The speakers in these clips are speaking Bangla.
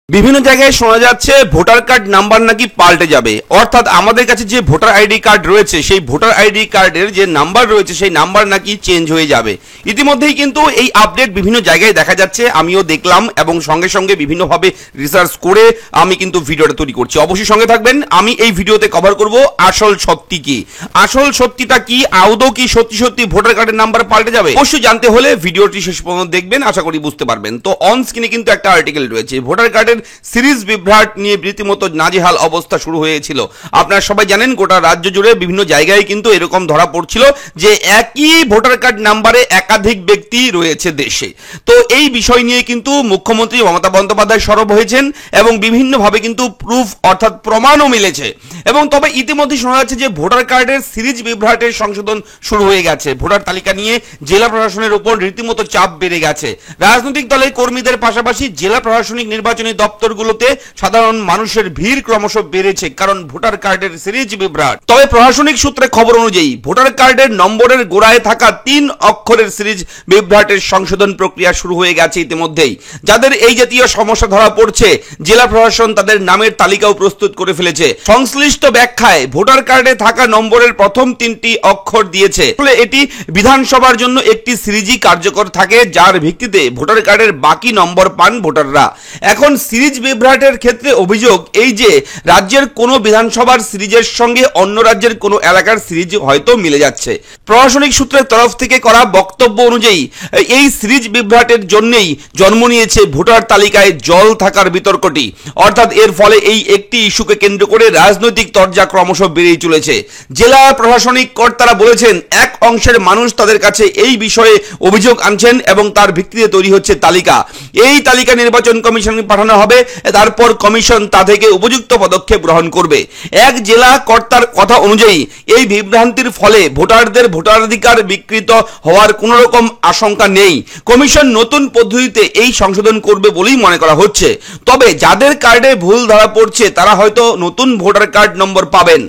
বিভিন্ন জায়গায় শোনা যাচ্ছে ভোটার কার্ড নাম্বার নাকি পাল্টে যাবে, অর্থাৎ আমাদের কাছে যে ভোটার আইডি কার্ড রয়েছে সেই ভোটার আইডি কার্ডের যে নাম্বার রয়েছে সেই নাম্বার নাকি চেঞ্জ হয়ে যাবে। ইতিমধ্যেই কিন্তু এই আপডেট বিভিন্ন জায়গায় দেখা যাচ্ছে, আমিও দেখলাম এবং সঙ্গে সঙ্গে বিভিন্নভাবে রিসার্চ করে আমি কিন্তু ভিডিওটা তৈরি করছি। অবশ্যই সঙ্গে থাকবেন, আমি এই ভিডিওতে কভার করব আসল সত্যি কি, আসল সত্যিটা কি, আদৌ কি সত্যি সত্যি ভোটার কার্ডের নাম্বার পাল্টে যাবে। অবশ্যই জানতে হলে ভিডিওটি শেষ পর্যন্ত দেখবেন, আশা করি বুঝতে পারবেন। তো অন স্ক্রিনে কিন্তু একটা আর্টিকেল রয়েছে, ভোটার কার্ডের সিরিজ বিভ্রাট নিয়ে রীতিমতো নাজেহাল অবস্থা শুরু হয়েছিল। আপনারা সবাই জানেন গোটা রাজ্য জুড়ে বিভিন্ন জায়গায় কিন্তু এরকম ধরা পড়ছিল যে একই ভোটার কার্ড নাম্বারে একাধিক ব্যক্তি রয়েছে দেশে। তো এই বিষয় নিয়ে কিন্তু মুখ্যমন্ত্রী মমতা বন্দ্যোপাধ্যায় সরব হয়েছেন এবং বিভিন্নভাবে কিন্তু প্রুফ অর্থাৎ প্রমাণও মিলেছে। এবং তবে ইতিমধ্যে শোনা যাচ্ছে যে ভোটার কার্ডের সিরিজ বিভ্রাটের সংশোধন শুরু হয়ে গেছে। ভোটার তালিকা নিয়ে জেলা প্রশাসনের উপর রীতিমতো চাপ বেড়ে গেছে। রাজনৈতিক দলের কর্মীদের পাশাপাশি জেলা প্রশাসনিক নির্বাচনী দপ্তরগুলোতে সাধারণ মানুষের ভিড় ক্রমশ বেড়েছে, কারণ ভোটার কার্ডের সিরিজ বিভ্রাট। তবে প্রশাসনিক সূত্রে খবর অনুযায়ী ভোটার কার্ডের নম্বরের গোড়ায় থাকা 3 অক্ষরের সিরিজ বিভ্রাটের সংশোধন প্রক্রিয়া শুরু হয়ে গেছে ইতিমধ্যেই। যাদের এই জাতীয় সমস্যা ধরা পড়ছে, জেলা প্রশাসন তাদের নামের তালিকাও প্রস্তুত করে ফেলেছে। সংশ্লিষ্ট ব্যাখ্যায় ভোটার কার্ডে থাকা নম্বরের প্রথম 3টি অক্ষর দিয়েছে, ফলে এটি বিধানসভার জন্য একটি সিরিজই কার্যকর থাকে, যার ভিত্তিতে ভোটার কার্ডের বাকি নম্বর পান ভোটাররা। এখন সিরিজ বিভ্রাটের ক্ষেত্রে অভিযোগ এই যে রাজ্যের কোনো বিধানসভার সিরিজের সঙ্গে অন্য রাজ্যের কোনো এলাকার সিরিজ হয়তো মিলে যাচ্ছে। প্রশাসনিক সূত্রের তরফ থেকে করা বক্তব্য অনুযায়ী এই সিরিজ বিভ্রাটের জন্যই জন্ম নিয়েছে ভোটার তালিকায় জল থাকার বিতর্কটি। অর্থাৎ এর ফলে এই একটি ইস্যুকে কেন্দ্র করে রাজনৈতিক তরজা ক্রমশ বেড়েই চলেছে। জেলা প্রশাসনিক কর্তারা বলেছেন এক অংশের মানুষ তাদের কাছে এই বিষয়ে অভিযোগ আনছেন এবং তার ভিত্তিতে তৈরি হচ্ছে তালিকা। এই তালিকা নির্বাচন কমিশনে পাঠানো হবে, তারপর কমিশন তা থেকে উপযুক্ত পদক্ষেপ গ্রহণ করবে। এক জেলা কর্তার কথা অনুযায়ী এই বিভ্রান্তির ফলে ভোটারদের ভোটাধিকার বিকৃত হওয়ার কোনো রকম আশঙ্কা নেই। কমিশন নতুন পদ্ধতিতে এই সংশোধন করবে বলেই মনে করা হচ্ছে। তবে যাদের কার্ডে ভুল ধরা পড়ছে তারা হয়তো নতুন ভোটার কার্ড নম্বর পাবেন।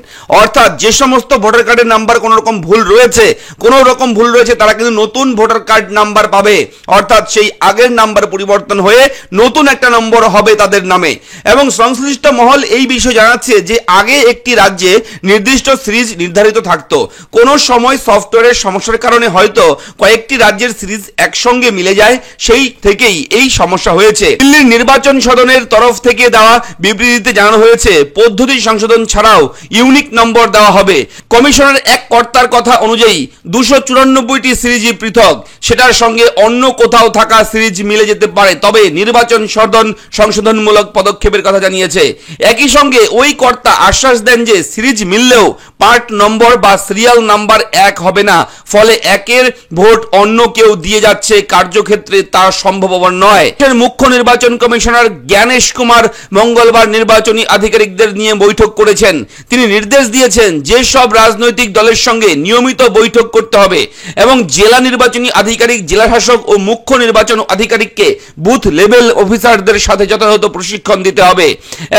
অর্থাৎ যে সমস্ত ভোটার কার্ডের নাম্বার কোনো রকম ভুল রয়েছে তারা কিন্তু নতুন ভোটার কার্ড নাম্বার পাবে। অর্থাৎ সেই আগের নাম্বার পরিবর্তন হয়ে নতুন একটা নম্বর হবে তাদের নামে। এবং সংশ্লিষ্ট মহল এই বিষয় জানাচ্ছে যে আগে একটি রাজ্যে নির্দিষ্ট সিরিজ নির্ধারিত থাকতো, কোনো সময় সফটওয়্যারের সমস্যার কারণে হয়তো কয়েকটি রাজ্যের সিরিজ একসঙ্গে মিলে যায়, সেই থেকেই এই সমস্যা হয়েছে। দিল্লির নির্বাচন সদনের তরফ থেকে দেওয়া বিবৃতিতে জানানো হয়েছে পদ্ধতি সংশোধন ছাড়াও ইউনিক নম্বর দেওয়া হবে। কমিশনের এক কর্তার কথা অনুযায়ী 294টি সিরিজই পৃথক, সেটার সঙ্গে অন্য কোথাও থাকা সিরিজ মিলে যেতে পারে, তবে নির্বাচন সদন সংশোধনমূলক পদক্ষেপের কথা জানিয়েছে। একই সঙ্গে ওই কর্তা আশ্বাস দেন যে সিরিজ মিললেও পার্ট নম্বর বা সিরিয়াল নাম্বার এক হবে না, ফলে একের ভোট অন্য কেউ দিয়ে যাচ্ছে, কার্যক্ষেত্রে তা সম্ভব নয়। মুখ্য নির্বাচন কমিশনার জ্ঞানেশ কুমার মঙ্গলবার নির্বাচনী আধিকারিকদের নিয়ে বৈঠক করেছেন। তিনি নির্দেশ দিয়েছেন যে সব রাজনৈতিক দলের সঙ্গে নিয়মিত বৈঠক করতে হবে এবং জেলা নির্বাচনী আধিকারিক, জেলা শাসক ও মুখ্য নির্বাচন আধিকারিককে বুথ লেভেল অফিসারদের সাথে যথাযথ প্রশিক্ষণ দিতে হবে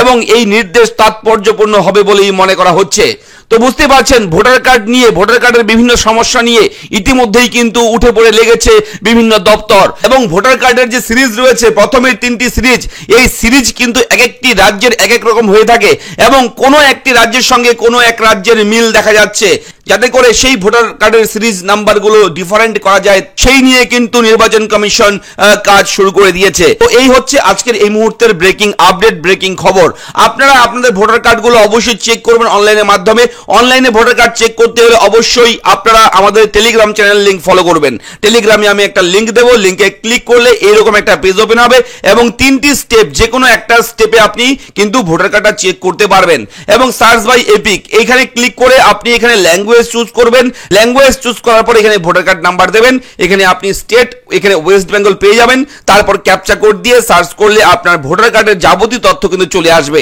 এবং এই নির্দেশ তাৎপর্যপূর্ণ হবে বলেই মনে করা হচ্ছে। তো বুঝতে পারছেন ভোটার কার্ড নিয়ে, ভোটার কার্ডের বিভিন্ন সমস্যা নিয়ে ইতিমধ্যেই কিন্তু উঠে পড়ে লেগেছে বিভিন্ন দপ্তর। এবং ভোটার কার্ডের যে সিরিজ রয়েছে, প্রথমের 3টি সিরিজ, এই সিরিজ কিন্তু এক একটি রাজ্যের এক এক রকম হয়ে থাকে এবং কোনো একটি রাজ্যের সঙ্গে কোনো এক রাজ্যের মিল দেখা যাচ্ছে, যাতে করে সেই ভোটার কার্ডের সিরিজ নাম্বারগুলো ডিফারেন্ট করা যায়, সেই নিয়ে কিন্তু নির্বাচন কমিশন কাজ শুরু করে দিয়েছে। তো এই হচ্ছে আজকের এই মুহূর্তের ব্রেকিং আপডেট, ব্রেকিং খবর। আপনারা আপনাদের ভোটার কার্ডগুলো অবশ্যই চেক করবেন অনলাইনের মাধ্যমে। অনলাইনে ভোটার কার্ড চেক করতে হলে অবশ্যই আপনারা আমাদের টেলিগ্রাম চ্যানেল লিংক ফলো করবেন। টেলিগ্রামে আমি একটা লিংক দেবো, লিংকে ক্লিক করলে এরকম একটা পেজ ওপেন হবে এবং 3টি স্টেপ, যে কোনো একটা স্টেপে আপনি কিন্তু ভোটার কার্ডটা চেক করতে পারবেন। এবং সার্চ বাই এপিক এইখানে ক্লিক করে আপনি এখানে ল্যাঙ্গুয়েজ চুজ করবেন। ল্যাঙ্গুয়েজ চুজ করার পর এখানে ভোটার কার্ড নাম্বার দেবেন, এখানে আপনি স্টেট, এখানে ওয়েস্ট বেঙ্গল পেয়ে যাবেন। তারপর ক্যাপচা কোড দিয়ে সার্চ করলে আপনার ভোটার কার্ডের যাবতীয় তথ্য কিন্তু চলে আসবে।